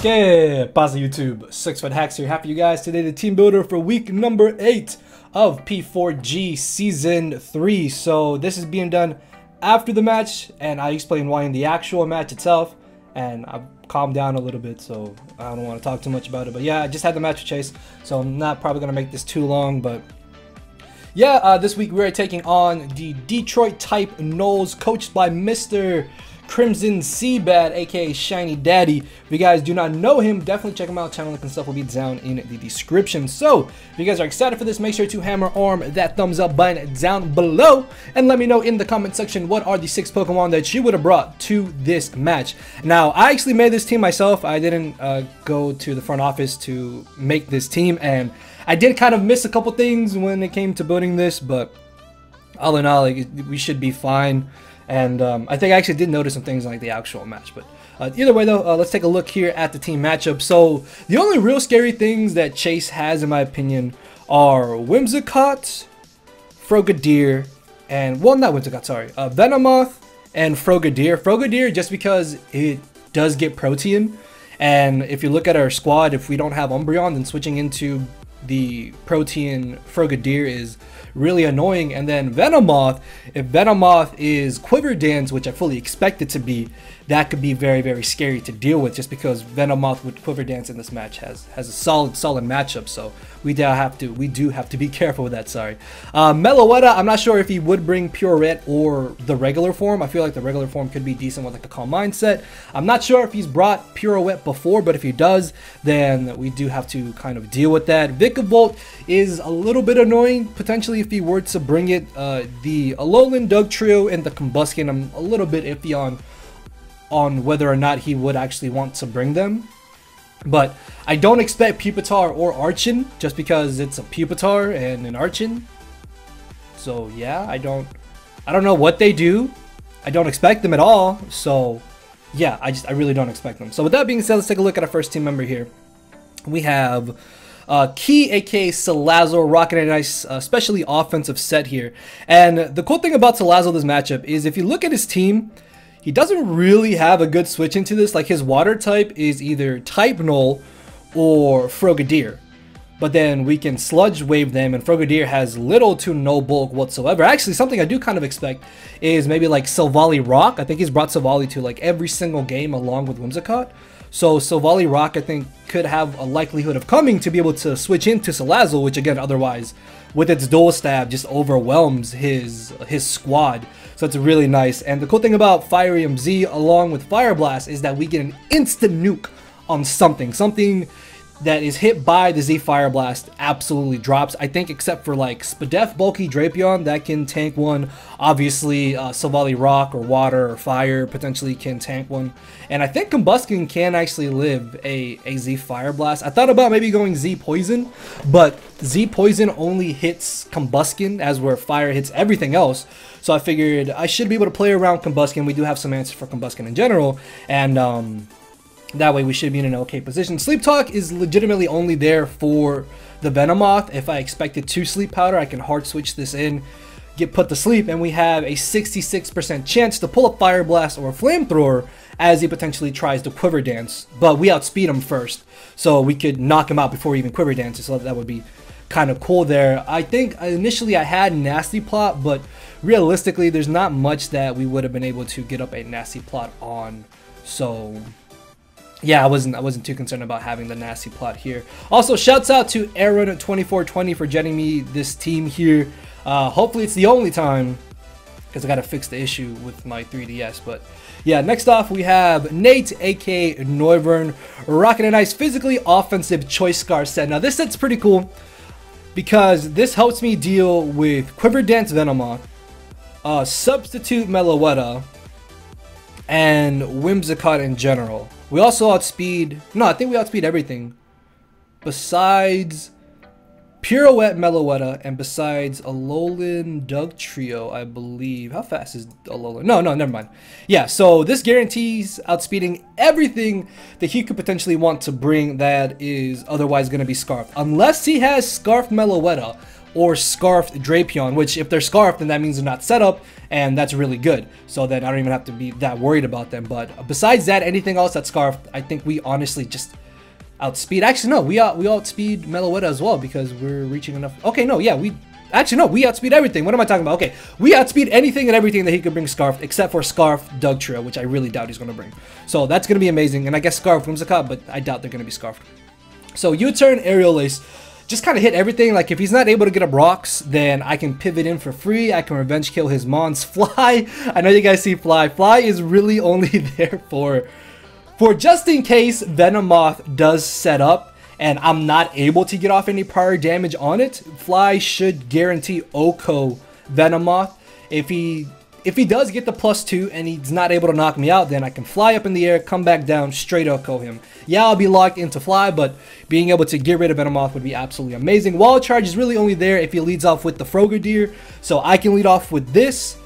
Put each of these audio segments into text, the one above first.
¿Qué pasa, YouTube? SixftHax here. Happy you guys today. The team builder for week number 8 of P4G season 3. So this is being done after the match, and I explain why in the actual match itself. And I've calmed down a little bit, so I don't want to talk too much about it. But yeah, I just had the match with Chase, so I'm not probably gonna make this too long. But yeah, this week we're taking on the Detroit type Nulls, coached by Mr. Crimson Seabad, aka Shiny Daddy. If you guys do not know him, definitely check him out. Channel link and stuff will be down in the description. So if you guys are excited for this, make sure to hammer arm that thumbs up button down below and let me know in the comment section what are the 6 Pokemon that you would have brought to this match. Now, I actually made this team myself. I didn't go to the front office to make this team, and I did kind of miss a couple things when it came to building this, but all in all, like, we should be fine. And I think I actually did notice some things in like the actual match. But either way though, let's take a look here at the team matchup. So the only real scary things that Chase has, in my opinion, are Whimsicott, Frogadier, and, well, not Whimsicott, sorry, Venomoth and Frogadier. Frogadier just because it does get Protean. And if you look at our squad, if we don't have Umbreon, then switching into the Protean Frogadier is really annoying. And then Venomoth, if Venomoth is Quiver Dance, which I fully expect it to be, that could be very, very scary to deal with, just because Venomoth with Quiver Dance in this match has a solid matchup. So we do have to be careful with that. Sorry. Meloetta, I'm not sure if he would bring Purette or the regular form. I feel like the regular form could be decent with like the Calm Mindset. I'm not sure if he's brought Purette before, but if he does, then we do have to kind of deal with that. Vikavolt is a little bit annoying potentially if he were to bring it. The Alolan, Dugtrio, and the Combuskin, I'm a little bit iffy on whether or not he would actually want to bring them. But I don't expect Pupitar or Archon, just because it's a Pupitar and an Archon. So yeah, I don't know what they do. I don't expect them at all. So yeah, I really don't expect them. So with that being said, let's take a look at our first team member here. We have Key, aka Salazzle, rocking a nice, especially offensive set here. And the cool thing about Salazzle this matchup is if you look at his team, he doesn't really have a good switch into this. Like, his water type is either type Null or Frogadier. But then we can Sludge Wave them, and Frogadier has little to no bulk whatsoever. Actually, something I do kind of expect is maybe like Silvally Rock. I think he's brought Silvally to like every single game along with Whimsicott. So Silvally Rock, I think, could have a likelihood of coming to be able to switch into Salazzle, which again, otherwise, with its dual stab, just overwhelms his squad. So it's really nice. And the cool thing about Fire EMZ along with Fire Blast is that we get an instant nuke on something that is hit by the Z Fire Blast absolutely drops. I think except for like Spadef, Bulky, Drapion, that can tank one. Obviously, Silvally Rock or Water or Fire potentially can tank one. And I think Combuskin can actually live a Z Fire Blast. I thought about maybe going Z Poison, but Z Poison only hits Combuskin, as where Fire hits everything else. So I figured I should be able to play around Combuskin. We do have some answers for Combuskin in general, and that way we should be in an okay position. Sleep Talk is legitimately only there for the Venomoth. If I expected 2 Sleep Powder, I can hard switch this in, get put to sleep, and we have a 66% chance to pull a Fire Blast or a Flamethrower as he potentially tries to Quiver Dance. But we outspeed him first, so we could knock him out before he even Quiver Dances, so that would be kind of cool there. I think initially I had Nasty Plot, but realistically there's not much that we would have been able to get up a Nasty Plot on. So yeah, I wasn't too concerned about having the Nasty Plot here. Also, shouts out to Aaron2420 for jetting me this team here. Hopefully it's the only time, because I gotta fix the issue with my 3DS. But yeah, next off we have Nate, aka Noivern, rocking a nice physically offensive Choice Scar set. Now this set's pretty cool because this helps me deal with Quiver Dance Venomoth, Substitute Meloetta, and Whimsicott in general. We also outspeed, no, I think we outspeed everything besides Pirouette Meloetta and besides Alolan Dugtrio, I believe. How fast is Alolan? No, never mind. Yeah, so this guarantees outspeeding everything that he could potentially want to bring that is otherwise going to be Scarfed. Unless he has Scarfed Meloetta, or Scarfed Drapion, which if they're Scarfed, then that means they're not set up, and that's really good. So then I don't even have to be that worried about them. But besides that, anything else that's Scarfed, I think we honestly just outspeed. Actually, no, we outspeed Meloetta as well because we're reaching enough. Okay, no, yeah, Actually, no, we outspeed everything. What am I talking about? Okay, we outspeed anything and everything that he could bring Scarf, except for Scarf Dugtrio, which I really doubt he's going to bring. So that's going to be amazing. And I guess Scarf Whimsicott, but I doubt they're going to be Scarfed. So U-Turn, Aerial Ace, just kind of hit everything. Like, if he's not able to get up rocks, then I can pivot in for free. I can revenge kill his Mons. Fly, I know you guys see Fly. Fly is really only there for just in case Venomoth does set up and I'm not able to get off any prior damage on it. Fly should guarantee Oko Venomoth. If he does get the +2 and he's not able to knock me out, then I can fly up in the air, come back down, straight Oko him. Yeah, I'll be locked into Fly, but being able to get rid of Venomoth would be absolutely amazing. Wall Charge is really only there if he leads off with the Frogadier, so I can lead off with this.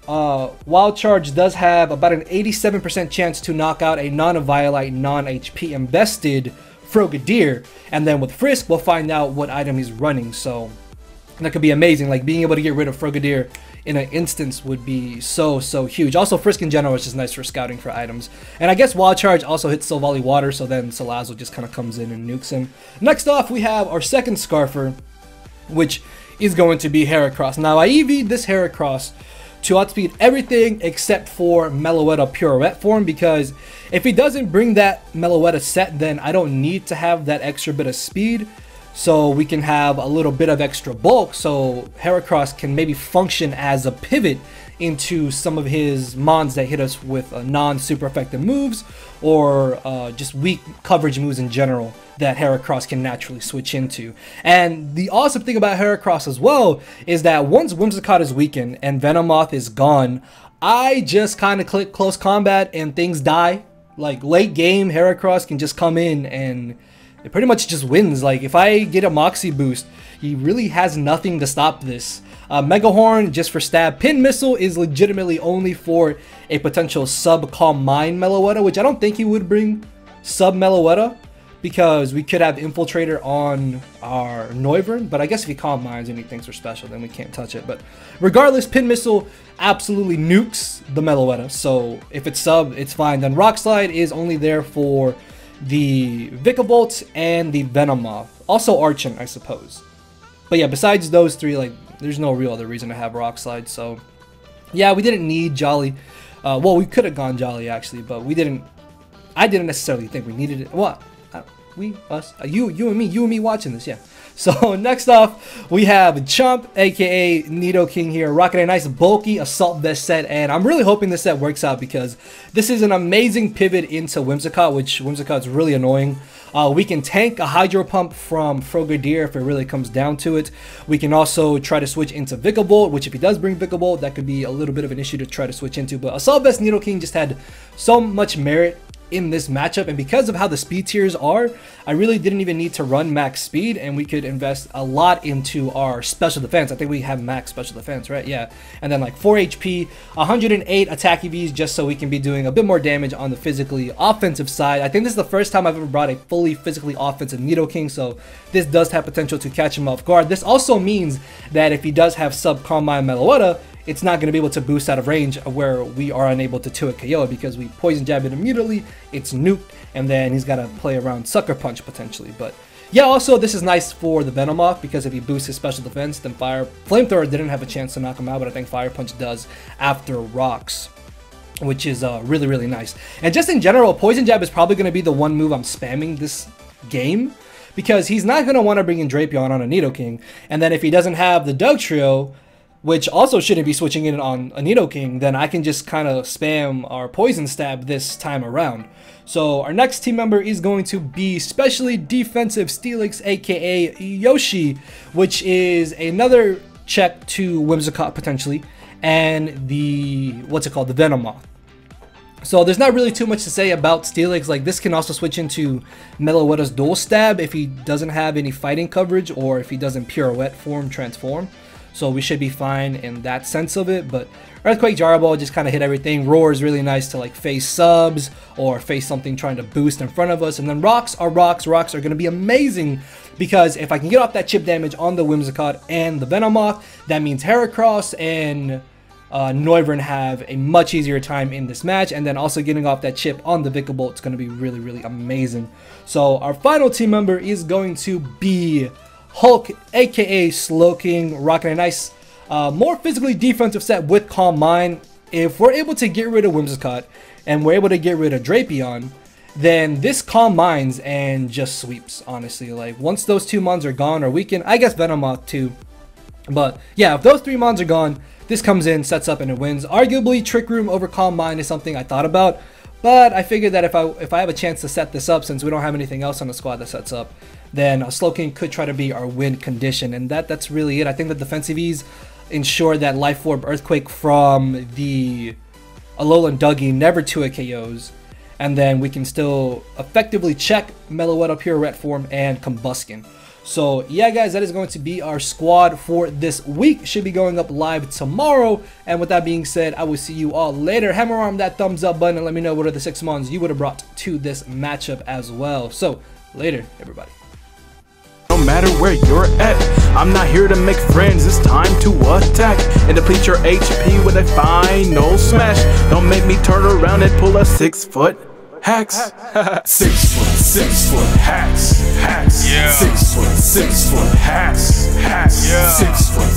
Wild Charge does have about an 87% chance to knock out a non-Violite, non-HP invested Frogadier, and then with Frisk we'll find out what item he's running, so that could be amazing. Like, being able to get rid of Frogadier in an instance would be so huge. Also, Frisk in general is just nice for scouting for items, and I guess Wild Charge also hits Silvally Water, so then Salazzle just kind of comes in and nukes him. Next off, we have our second Scarfer, which is going to be Heracross. Now, I EV'd this Heracross to outspeed everything except for Meloetta Pirouette form, because if he doesn't bring that Meloetta set, then I don't need to have that extra bit of speed, so we can have a little bit of extra bulk, so Heracross can maybe function as a pivot into some of his Mons that hit us with non-super effective moves, or just weak coverage moves in general that Heracross can naturally switch into. And the awesome thing about Heracross as well is that once Whimsicott is weakened and Venomoth is gone, I just kind of click close combat and things die. Like, late game, Heracross can just come in and it pretty much just wins. Like, if I get a Moxie boost, he really has nothing to stop this. Mega Horn, just for stab. Pin Missile is legitimately only for a potential sub Calm Mind Meloetta, which I don't think he would bring sub Meloetta, because we could have Infiltrator on our Noivern, but I guess if he Calm Minds and he thinks we're special, then we can't touch it. But regardless, Pin Missile absolutely nukes the Meloetta, so if it's sub, it's fine. Then Rock Slide is only there for the Vikavolt and the Venomoth. Also Archon, I suppose. But yeah, besides those three, like, there's no real other reason to have Rock Slide, so yeah, we didn't need Jolly. Well, we could have gone Jolly, actually, but we didn't. I didn't necessarily think we needed it. What? We, us, you and me watching this, yeah. So next off, we have Chomp, aka Nidoking here, rocking a nice bulky Assault Vest set, and I'm really hoping this set works out because this is an amazing pivot into Whimsicott, which Whimsicott's really annoying. We can tank a Hydro Pump from Frogadier if it really comes down to it. We can also try to switch into Vikavolt, which if he does bring Vikavolt, that could be a little bit of an issue to try to switch into. But Assault Vest Nidoking just had so much merit in this matchup, and because of how the speed tiers are, I really didn't even need to run max speed, and we could invest a lot into our special defense. I think we have max special defense, right? Yeah. And then like 4 HP, 108 attack EVs, just so we can be doing a bit more damage on the physically offensive side. I think this is the first time I've ever brought a fully physically offensive Nidoking, so this does have potential to catch him off guard. This also means that if he does have sub Calm Mind Meloetta, it's not going to be able to boost out of range where we are unable to 2-hit KO, because we Poison Jab it immediately, it's nuked, and then he's got to play around Sucker Punch potentially. But yeah, also this is nice for the Venomoth, because if he boosts his special defense, then Flamethrower didn't have a chance to knock him out, but I think Fire Punch does after Rocks, which is really nice. And just in general, Poison Jab is probably going to be the one move I'm spamming this game, because he's not going to want to bring in Drapion on a Nidoking, and then if he doesn't have the Dugtrio, which also shouldn't be switching in on a Nidoking, then I can just kind of spam our Poison Stab this time around. So our next team member is going to be Specially Defensive Steelix, aka Yoshi, which is another check to Whimsicott potentially, and the, what's it called, the Venomoth. So there's not really too much to say about Steelix. Like, this can also switch into Meloetta's Dual Stab if he doesn't have any fighting coverage, or if he doesn't Pirouette form transform. so we should be fine in that sense of it. But Earthquake Gyro Ball just kind of hit everything. Roar is really nice to like face subs or face something trying to boost in front of us. And then rocks are rocks. Rocks are going to be amazing because if I can get off that chip damage on the Whimsicott and the Venomoth, that means Heracross and Noivern have a much easier time in this match. And then also getting off that chip on the Vikavolt is going to be really, really amazing. So our final team member is going to be Hulk, aka Slowking, rocking a nice more physically defensive set with Calm Mind. If we're able to get rid of Whimsicott and we're able to get rid of Drapion, then this Calm Minds and just sweeps, honestly. Like, once those 2 mons are gone or weakened, I guess Venomoth too. But yeah, if those 3 mons are gone, this comes in, sets up, and it wins. Arguably, Trick Room over Calm Mind is something I thought about, but I figured that if I have a chance to set this up, since we don't have anything else on the squad that sets up, then Slowking could try to be our win condition, and that's really it. I think the defensive ease ensure that Life Orb Earthquake from the Alolan Dougie never 2 KOs, and then we can still effectively check Meloetta Pure Ret Form and Combuskin. So yeah guys, that is going to be our squad for this week. Should be going up live tomorrow. And with that being said, I will see you all later. Hammer arm that thumbs up button and let me know what are the 6 mons you would have brought to this matchup as well. So later everybody. No matter where you're at, I'm not here to make friends, it's time to attack and deplete your HP with a final smash. Don't make me turn around and pull a 6-foot hacks. 6-foot hacks, hacks. Yeah. 6-foot hacks, hacks. Yeah. 6-foot